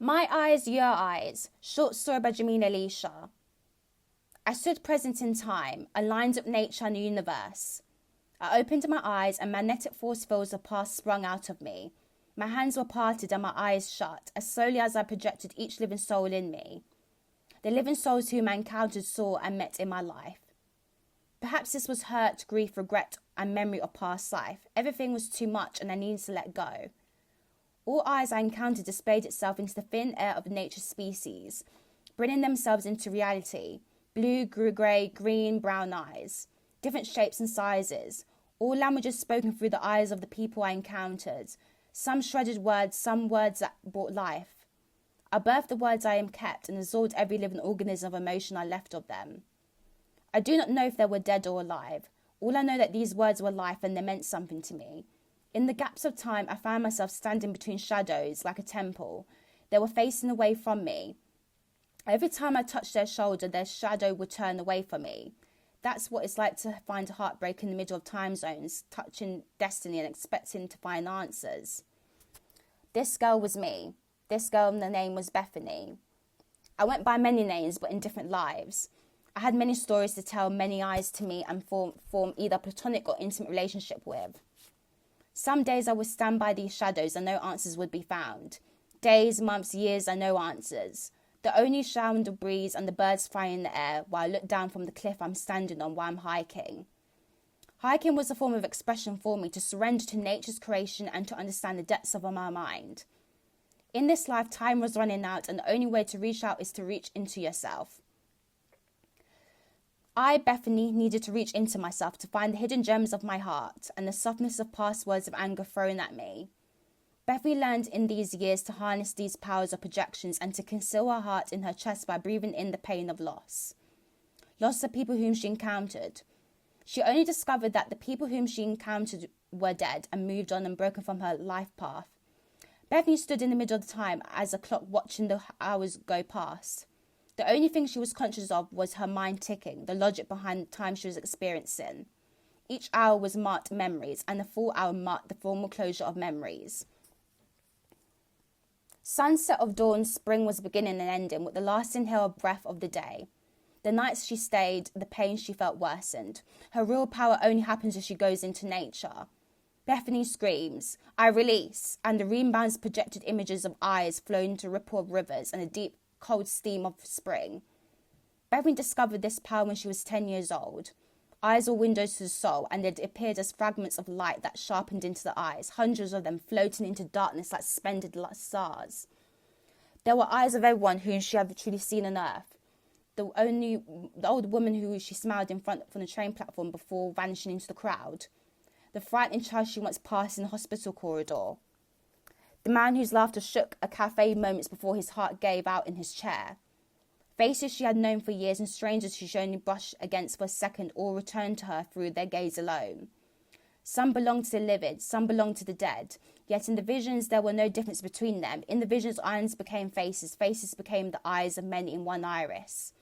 My Eyes, Your Eyes, short story by JameliaAlicia. I stood present in time, aligned with nature and the universe. I opened my eyes and magnetic force fields of past sprung out of me. My hands were parted and my eyes shut, as slowly as I projected each living soul in me. The living souls whom I encountered, saw and met in my life. Perhaps this was hurt, grief, regret, and memory of past life. Everything was too much and I needed to let go. All eyes I encountered displayed itself into the thin air of nature's species, bringing themselves into reality. Blue, grey, green, brown eyes, different shapes and sizes, all languages spoken through the eyes of the people I encountered, some shredded words, some words that brought life. I birthed the words I am kept and absorbed every living organism of emotion I left of them. I do not know if they were dead or alive. All I know that these words were life and they meant something to me. In the gaps of time, I found myself standing between shadows like a temple. They were facing away from me. Every time I touched their shoulder, their shadow would turn away from me. That's what it's like to find a heartbreak in the middle of time zones, touching destiny and expecting to find answers. This girl was me. This girl, the name was Bethany. I went by many names, but in different lives. I had many stories to tell, many eyes to meet and form either platonic or intimate relationship with. Some days I would stand by these shadows and no answers would be found. Days, months, years and no answers. The only sound of breeze and the birds flying in the air while I look down from the cliff I'm standing on while I'm hiking. Hiking was a form of expression for me to surrender to nature's creation and to understand the depths of my mind. In this life, time was running out and the only way to reach out is to reach into yourself. I, Bethany, needed to reach into myself to find the hidden gems of my heart and the softness of past words of anger thrown at me. Bethany learned in these years to harness these powers of projections and to conceal her heart in her chest by breathing in the pain of loss. Loss of people whom she encountered. She only discovered that the people whom she encountered were dead and moved on and broken from her life path. Bethany stood in the middle of the time as a clock watching the hours go past. The only thing she was conscious of was her mind ticking, the logic behind the time she was experiencing. Each hour was marked memories, and the full hour marked the formal closure of memories. Sunset of dawn, spring was beginning and ending with the last inhale of breath of the day. The nights she stayed, the pain she felt worsened. Her real power only happens as she goes into nature. Bethany screams, "I release," and the rebounds projected images of eyes flowing into a ripple of rivers and a deep cold steam of spring. Bethany discovered this power when she was 10 years old. Eyes were windows to the soul, and it appeared as fragments of light that sharpened into the eyes, hundreds of them floating into darkness like suspended stars. There were eyes of everyone whom she had truly seen on earth. The old woman who she smiled in front from the train platform before vanishing into the crowd. The frightened child she once passed in the hospital corridor. The man whose laughter shook a cafe moments before his heart gave out in his chair. Faces she had known for years and strangers who she only brushed against for a second all returned to her through their gaze alone. Some belonged to the living, some belonged to the dead. Yet in the visions there were no difference between them. In the visions eyes became faces, faces became the eyes of many in one iris.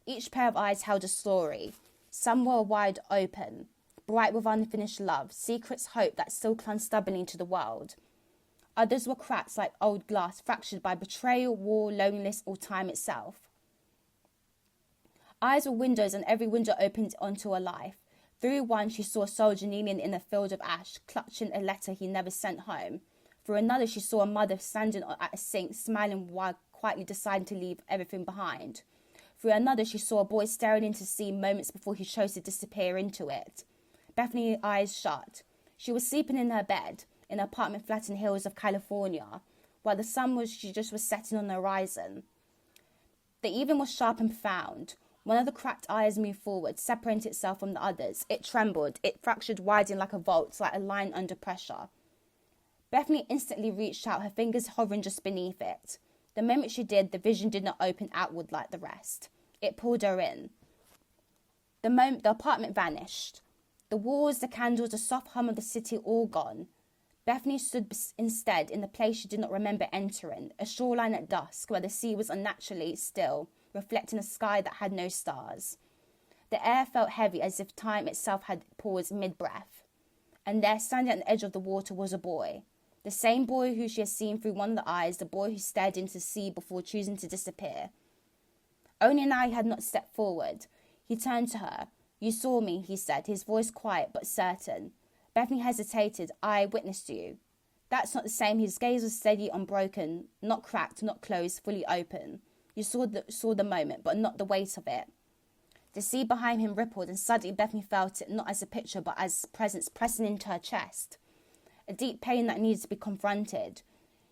Each pair of eyes held a story. Some were wide open, bright with unfinished love, secrets, hope that still clung stubbornly to the world. Others were cracked like old glass, fractured by betrayal, war, loneliness, or time itself. Eyes were windows, and every window opened onto a life. Through one, she saw a soldier kneeling in a field of ash, clutching a letter he never sent home. Through another, she saw a mother standing at a sink, smiling while quietly deciding to leave everything behind. Through another, she saw a boy staring into the sea moments before he chose to disappear into it. Bethany's eyes shut. She was sleeping in her bed, in an apartment flat in the hills of California, while the sun was setting on the horizon. The evening was sharp and profound. One of the cracked eyes moved forward, separating itself from the others. It trembled. It fractured, widening like a vault, like a line under pressure. Bethany instantly reached out, her fingers hovering just beneath it. The moment she did, the vision did not open outward like the rest. It pulled her in. The moment the apartment vanished. The walls, the candles, the soft hum of the city all gone. Bethany stood instead in the place she did not remember entering, a shoreline at dusk where the sea was unnaturally still, reflecting a sky that had no stars. The air felt heavy as if time itself had paused mid-breath. And there, standing at the edge of the water, was a boy. The same boy who she had seen through one of the eyes, the boy who stared into the sea before choosing to disappear. Only now he had not stepped forward. He turned to her. "You saw me," he said, his voice quiet but certain. Bethany hesitated. "I witnessed you." "That's not the same." His gaze was steady, unbroken, not cracked, not closed, fully open. "You saw the moment, but not the weight of it." The sea behind him rippled, and suddenly Bethany felt it, not as a picture, but as presence pressing into her chest. A deep pain that needed to be confronted.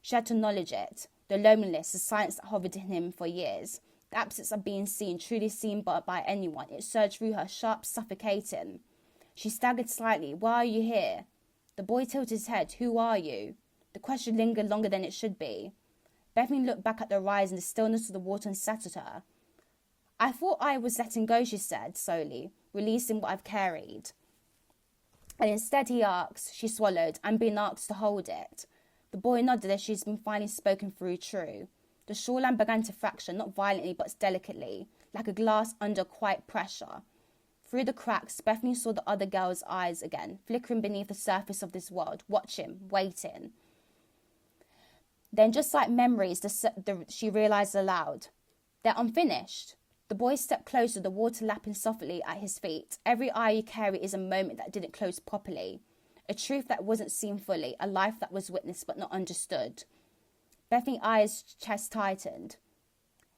She had to acknowledge it. The loneliness, the silence that hovered in him for years. The absence of being seen, truly seen by anyone. It surged through her, sharp, suffocating. She staggered slightly. "Why are you here?" The boy tilted his head. "Who are you?" The question lingered longer than it should be. Bethany looked back at the horizon, the stillness of the water, and settled her. "I thought I was letting go," she said, slowly, "releasing what I've carried." And instead he asked, she swallowed, "I'm being asked to hold it." The boy nodded as she's been finally spoken through true. The shoreline began to fracture, not violently but delicately, like a glass under quiet pressure. Through the cracks, Bethany saw the other girl's eyes again, flickering beneath the surface of this world, watching, waiting. Then, just like memories, she realised aloud, "They're unfinished." The boy stepped closer, the water lapping softly at his feet. Every eye you carry is a moment that didn't close properly. A truth that wasn't seen fully, a life that was witnessed but not understood. Bethany's eyes chest tightened.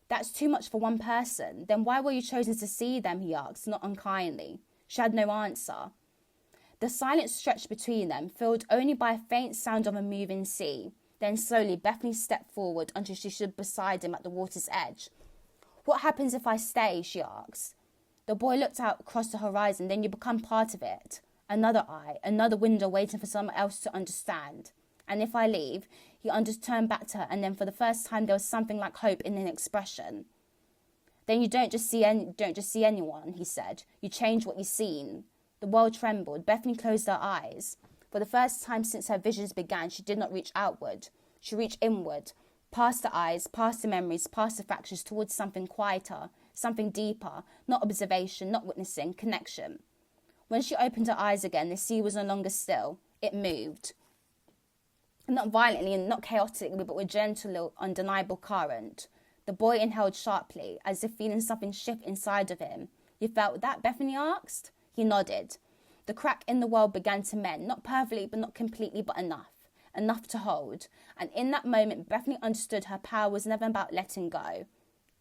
"That's too much for one person. Then why were you chosen to see them?" he asked, not unkindly. She had no answer. The silence stretched between them, filled only by a faint sound of a moving sea. Then slowly, Bethany stepped forward until she stood beside him at the water's edge. "What happens if I stay?" she asked. The boy looked out across the horizon. "Then you become part of it. Another eye, another window waiting for someone else to understand. And if I leave," he turned back to her, and then for the first time there was something like hope in his expression. "Then you don't just see anyone," he said. "You change what you've seen." The world trembled. Bethany closed her eyes. For the first time since her visions began, she did not reach outward. She reached inward, past the eyes, past the memories, past the fractures, towards something quieter, something deeper, not observation, not witnessing, connection. When she opened her eyes again, the sea was no longer still. It moved. Not violently and not chaotically, but with gentle, undeniable current. The boy inhaled sharply, as if feeling something shift inside of him. "You felt that?" Bethany asked. He nodded. The crack in the world began to mend, not perfectly, but not completely, but enough to hold. And in that moment, Bethany understood her power was never about letting go.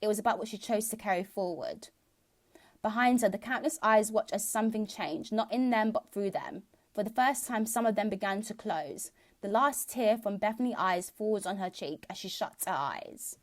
It was about what she chose to carry forward. Behind her, the countless eyes watched as something changed, not in them, but through them. For the first time, some of them began to close. The last tear from Bethany's eyes falls on her cheek as she shuts her eyes.